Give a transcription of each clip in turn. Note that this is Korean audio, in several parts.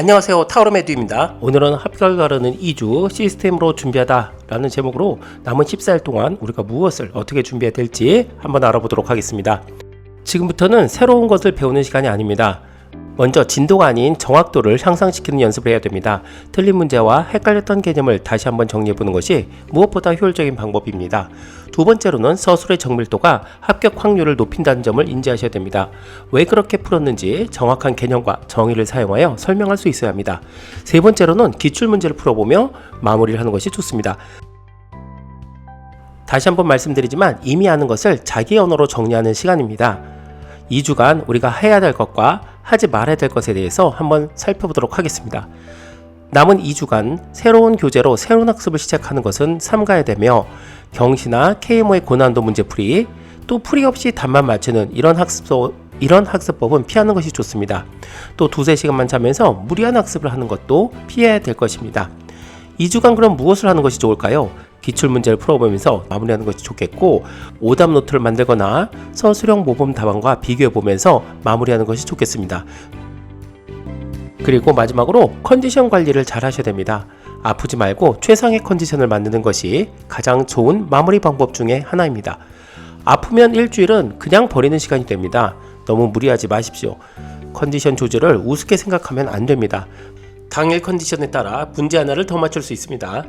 안녕하세요, 타오르메드입니다. 오늘은 합격을 가르는 2주 시스템으로 준비하다 라는 제목으로 남은 14일 동안 우리가 무엇을 어떻게 준비해야 될지 한번 알아보도록 하겠습니다. 지금부터는 새로운 것을 배우는 시간이 아닙니다. 먼저 진도가 아닌 정확도를 향상시키는 연습을 해야 됩니다. 틀린 문제와 헷갈렸던 개념을 다시 한번 정리해보는 것이 무엇보다 효율적인 방법입니다. 두 번째로는 서술의 정밀도가 합격 확률을 높인다는 점을 인지하셔야 됩니다. 왜 그렇게 풀었는지 정확한 개념과 정의를 사용하여 설명할 수 있어야 합니다. 세 번째로는 기출문제를 풀어보며 마무리를 하는 것이 좋습니다. 다시 한번 말씀드리지만 이미 아는 것을 자기 언어로 정리하는 시간입니다. 2주간 우리가 해야 될 것과 하지 말아야 될 것에 대해서 한번 살펴보도록 하겠습니다. 남은 2주간 새로운 교재로 새로운 학습을 시작하는 것은 삼가야 되며 경시나 KMO의 고난도 문제풀이, 또 풀이 없이 답만 맞추는 이런 학습법은 피하는 것이 좋습니다. 또 두세 시간만 자면서 무리한 학습을 하는 것도 피해야 될 것입니다. 2주간 그럼 무엇을 하는 것이 좋을까요? 기출문제를 풀어보면서 마무리하는 것이 좋겠고, 오답 노트를 만들거나 서술형 모범 답안과 비교해보면서 마무리하는 것이 좋겠습니다. 그리고 마지막으로 컨디션 관리를 잘 하셔야 됩니다. 아프지 말고 최상의 컨디션을 만드는 것이 가장 좋은 마무리 방법 중에 하나입니다. 아프면 일주일은 그냥 버리는 시간이 됩니다. 너무 무리하지 마십시오. 컨디션 조절을 우습게 생각하면 안 됩니다. 당일 컨디션에 따라 문제 하나를 더 맞출 수 있습니다.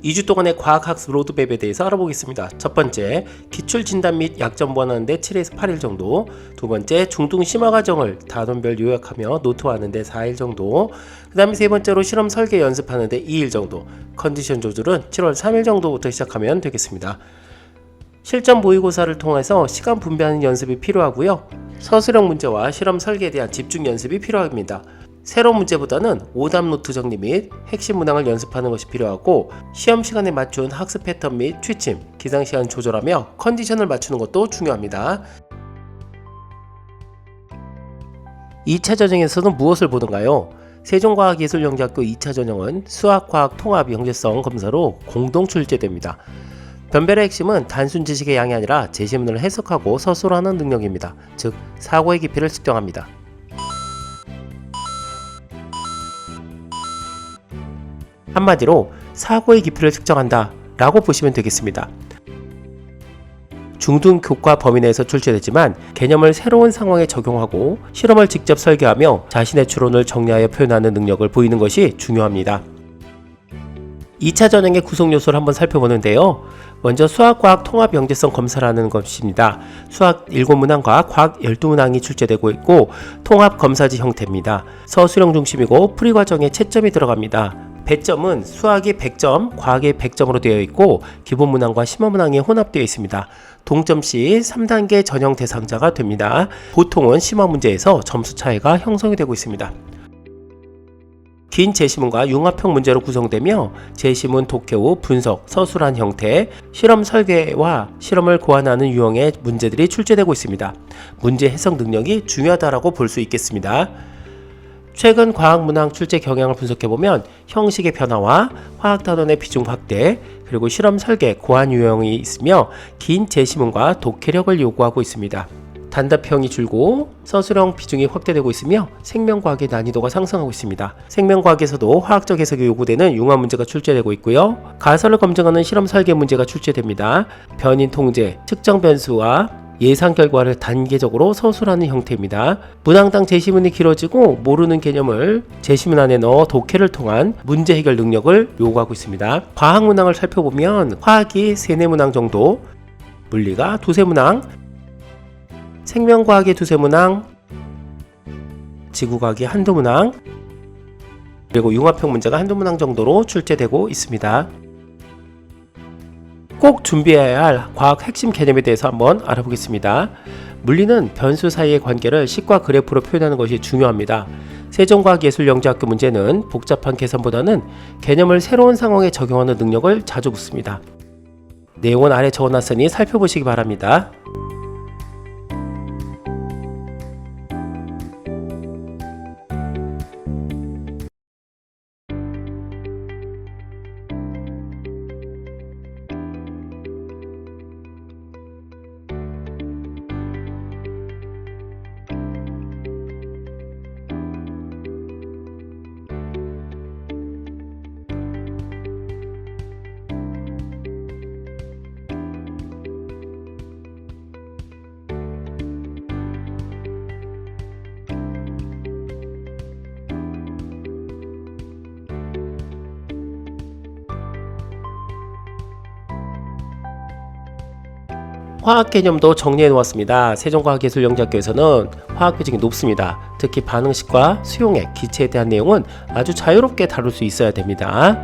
2주 동안의 과학학습 로드맵에 대해서 알아보겠습니다. 첫 번째, 기출 진단 및 약점 보완하는데 7에서 8일 정도. 두 번째, 중등 심화 과정을 단원별 요약하며 노트화하는데 4일 정도. 그 다음에 세 번째로 실험 설계 연습하는데 2일 정도. 컨디션 조절은 7월 3일 정도부터 시작하면 되겠습니다. 실전 모의고사를 통해서 시간 분배하는 연습이 필요하고요. 서술형 문제와 실험 설계에 대한 집중 연습이 필요합니다. 새로운 문제보다는 오답 노트 정리 및 핵심 문항을 연습하는 것이 필요하고, 시험 시간에 맞춘 학습 패턴 및 취침, 기상 시간 조절하며 컨디션을 맞추는 것도 중요합니다. 2차 전형에서는 무엇을 보던가요? 세종과학예술영재학교 2차 전형은 수학과학 통합 영재성 검사로 공동 출제됩니다. 변별의 핵심은 단순 지식의 양이 아니라 제시문을 해석하고 서술하는 능력입니다. 즉, 사고의 깊이를 측정합니다. 한마디로 사고의 깊이를 측정한다 라고 보시면 되겠습니다. 중등 교과 범위 내에서 출제되지만 개념을 새로운 상황에 적용하고 실험을 직접 설계하며 자신의 추론을 정리하여 표현하는 능력을 보이는 것이 중요합니다. 2차 전형의 구성 요소를 한번 살펴보는데요. 먼저 수학과학 통합 영재성 검사라는 것입니다. 수학 7문항과 과학 12문항이 출제되고 있고, 통합 검사지 형태입니다. 서술형 중심이고 풀이 과정에 채점이 들어갑니다. 배점은 수학이 100점, 과학이 100점으로 되어 있고, 기본 문항과 심화 문항이 혼합되어 있습니다. 동점 시 3단계 전형 대상자가 됩니다. 보통은 심화 문제에서 점수 차이가 형성이 되고 있습니다. 긴 제시문과 융합형 문제로 구성되며 제시문 독해 후 분석, 서술한 형태, 실험 설계와 실험을 고안하는 유형의 문제들이 출제되고 있습니다. 문제 해석 능력이 중요하다고 볼 수 있겠습니다. 최근 과학 문항 출제 경향을 분석해보면 형식의 변화와 화학 단원의 비중 확대, 그리고 실험 설계, 고안 유형이 있으며 긴 제시문과 독해력을 요구하고 있습니다. 단답형이 줄고 서술형 비중이 확대되고 있으며 생명과학의 난이도가 상승하고 있습니다. 생명과학에서도 화학적 해석이 요구되는 융합 문제가 출제되고 있고요. 가설을 검증하는 실험 설계 문제가 출제됩니다. 변인 통제, 측정 변수와 예상 결과를 단계적으로 서술하는 형태입니다. 문항당 제시문이 길어지고 모르는 개념을 제시문 안에 넣어 독해를 통한 문제 해결 능력을 요구하고 있습니다. 과학 문항을 살펴보면 화학이 3-4문항 정도, 물리가 2-3문항, 생명과학이 2-3문항, 지구과학이 1-2문항, 그리고 융합형 문제가 1-2문항 정도로 출제되고 있습니다. 꼭 준비해야 할 과학 핵심 개념에 대해서 한번 알아보겠습니다. 물리는 변수 사이의 관계를 식과 그래프로 표현하는 것이 중요합니다. 세종과학예술영재학교 문제는 복잡한 계산보다는 개념을 새로운 상황에 적용하는 능력을 자주 묻습니다. 내용은 아래 적어놨으니 살펴보시기 바랍니다. 화학 개념도 정리해 놓았습니다. 세종과학예술영재학교에서는 화학 배경이 높습니다. 특히 반응식과 수용액, 기체에 대한 내용은 아주 자유롭게 다룰 수 있어야 됩니다.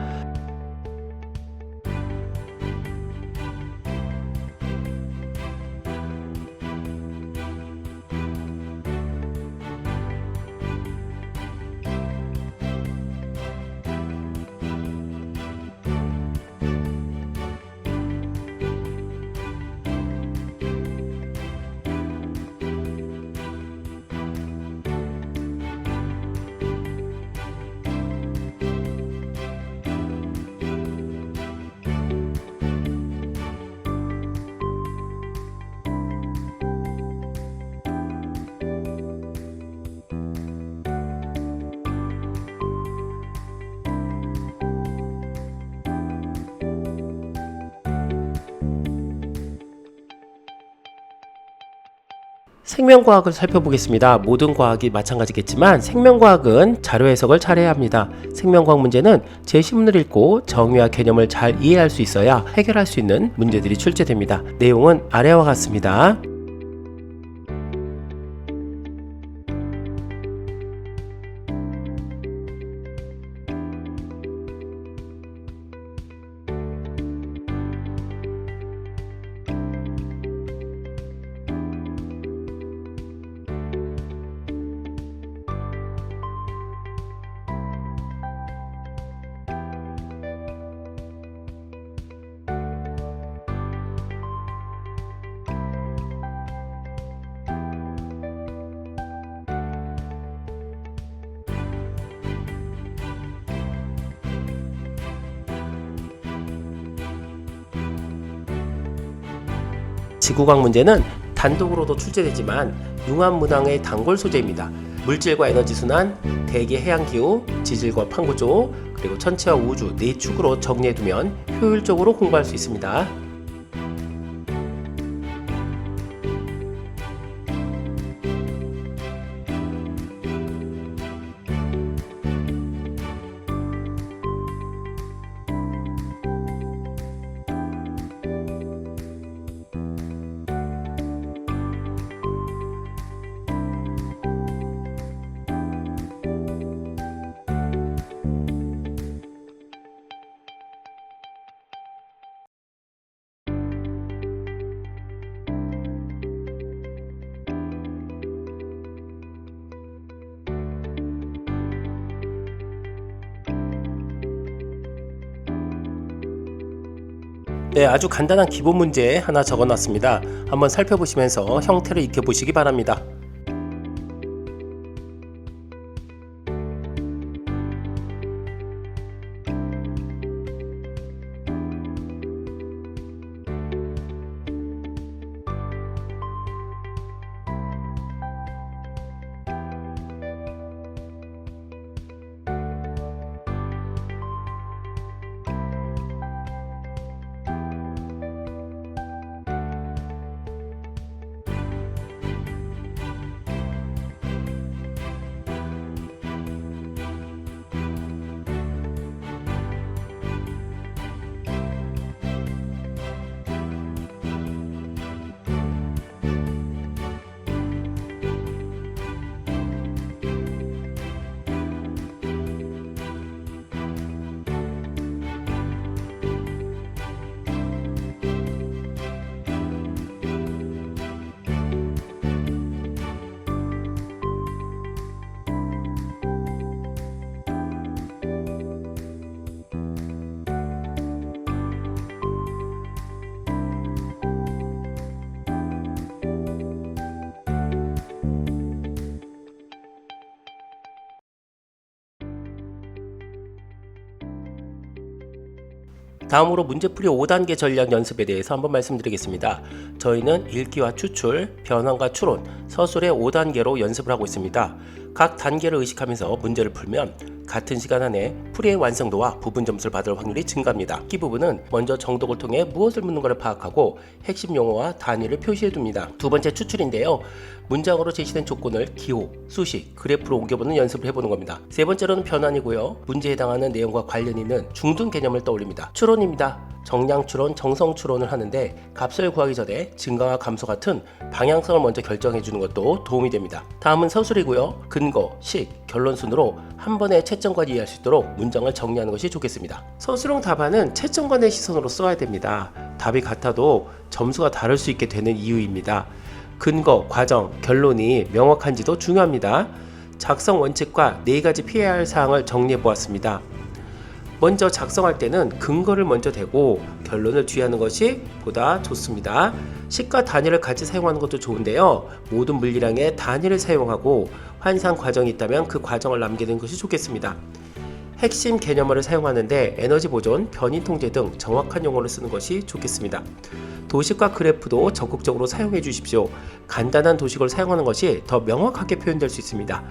생명과학을 살펴보겠습니다. 모든 과학이 마찬가지겠지만 생명과학은 자료 해석을 잘해야 합니다. 생명과학 문제는 제시문을 읽고 정의와 개념을 잘 이해할 수 있어야 해결할 수 있는 문제들이 출제됩니다. 내용은 아래와 같습니다. 지구과학 문제는 단독으로도 출제되지만 융합문항의 단골 소재입니다. 물질과 에너지 순환, 대기 해양 기후, 지질과 판구조, 그리고 천체와 우주 네 축으로 정리해두면 효율적으로 공부할 수 있습니다. 네, 아주 간단한 기본 문제 하나 적어놨습니다. 한번 살펴보시면서 형태를 익혀보시기 바랍니다. 다음으로 문제풀이 5단계 전략 연습에 대해서 한번 말씀드리겠습니다. 저희는 읽기와 추출, 변환과 추론, 서술의 5단계로 연습을 하고 있습니다. 각 단계를 의식하면서 문제를 풀면 같은 시간 안에 풀이의 완성도와 부분 점수를 받을 확률이 증가합니다. 읽기 부분은 먼저 정독을 통해 무엇을 묻는가를 파악하고 핵심 용어와 단위를 표시해 둡니다. 두 번째 추출인데요. 문장으로 제시된 조건을 기호, 수식, 그래프로 옮겨보는 연습을 해보는 겁니다. 세 번째로는 변환이고요. 문제에 해당하는 내용과 관련 있는 중등 개념을 떠올립니다. 추론입니다. 정량 추론, 정성 추론을 하는데 값을 구하기 전에 증가와 감소 같은 방향성을 먼저 결정해 주는 것도 도움이 됩니다. 다음은 서술이고요. 근거, 식, 결론 순으로 한 번에 채점관 이해할 수 있도록 문장을 정리하는 것이 좋겠습니다. 서술형 답안은 채점관의 시선으로 써야 됩니다. 답이 같아도 점수가 다를 수 있게 되는 이유입니다. 근거, 과정, 결론이 명확한지도 중요합니다. 작성 원칙과 4가지 피해야 할 사항을 정리해 보았습니다. 먼저 작성할 때는 근거를 먼저 대고 결론을 뒤에 하는 것이 보다 좋습니다. 식과 단위를 같이 사용하는 것도 좋은데요. 모든 물리량의 단위를 사용하고 환산 과정이 있다면 그 과정을 남기는 것이 좋겠습니다. 핵심 개념어를 사용하는데 에너지 보존, 변이 통제 등 정확한 용어를 쓰는 것이 좋겠습니다. 도식과 그래프도 적극적으로 사용해 주십시오. 간단한 도식을 사용하는 것이 더 명확하게 표현될 수 있습니다.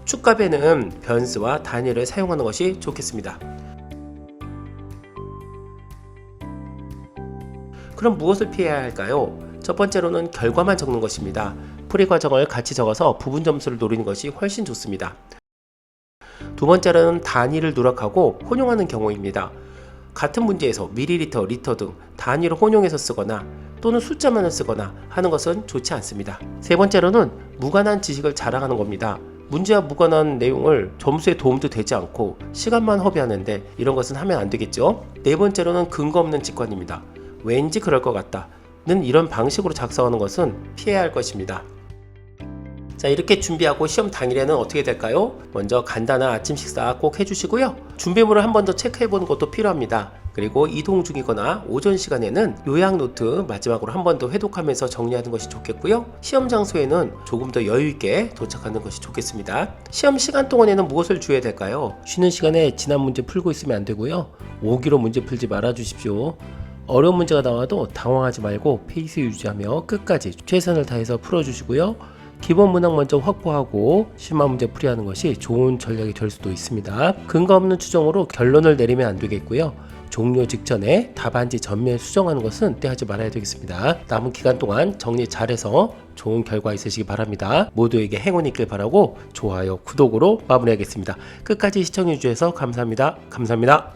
축값에는 변수와 단위를 사용하는 것이 좋겠습니다. 그럼 무엇을 피해야 할까요? 첫 번째로는 결과만 적는 것입니다. 풀이 과정을 같이 적어서 부분 점수를 노리는 것이 훨씬 좋습니다. 두 번째로는 단위를 누락하고 혼용하는 경우입니다. 같은 문제에서 밀리리터, 리터 등 단위를 혼용해서 쓰거나 또는 숫자만을 쓰거나 하는 것은 좋지 않습니다. 세 번째로는 무관한 지식을 자랑하는 겁니다. 문제와 무관한 내용을 점수에 도움도 되지 않고 시간만 허비하는데 이런 것은 하면 안 되겠죠. 네 번째로는 근거 없는 직관입니다. 왠지 그럴 것 같다는 이런 방식으로 작성하는 것은 피해야 할 것입니다. 자, 이렇게 준비하고 시험 당일에는 어떻게 될까요? 먼저 간단한 아침 식사 꼭 해주시고요. 준비물을 한 번 더 체크해보는 것도 필요합니다. 그리고 이동 중이거나 오전 시간에는 요약 노트 마지막으로 한 번 더 회독하면서 정리하는 것이 좋겠고요. 시험 장소에는 조금 더 여유있게 도착하는 것이 좋겠습니다. 시험 시간 동안에는 무엇을 주어야 될까요? 쉬는 시간에 지난 문제 풀고 있으면 안 되고요. 오기로 문제 풀지 말아 주십시오. 어려운 문제가 나와도 당황하지 말고 페이스 유지하며 끝까지 최선을 다해서 풀어주시고요. 기본 문항 먼저 확보하고 심화 문제 풀이하는 것이 좋은 전략이 될 수도 있습니다. 근거 없는 추정으로 결론을 내리면 안 되겠고요. 종료 직전에 답안지 전면 수정하는 것은 떼하지 말아야 되겠습니다. 남은 기간 동안 정리 잘해서 좋은 결과 있으시기 바랍니다. 모두에게 행운이 있길 바라고 좋아요, 구독으로 마무리하겠습니다. 끝까지 시청해 주셔서 감사합니다. 감사합니다.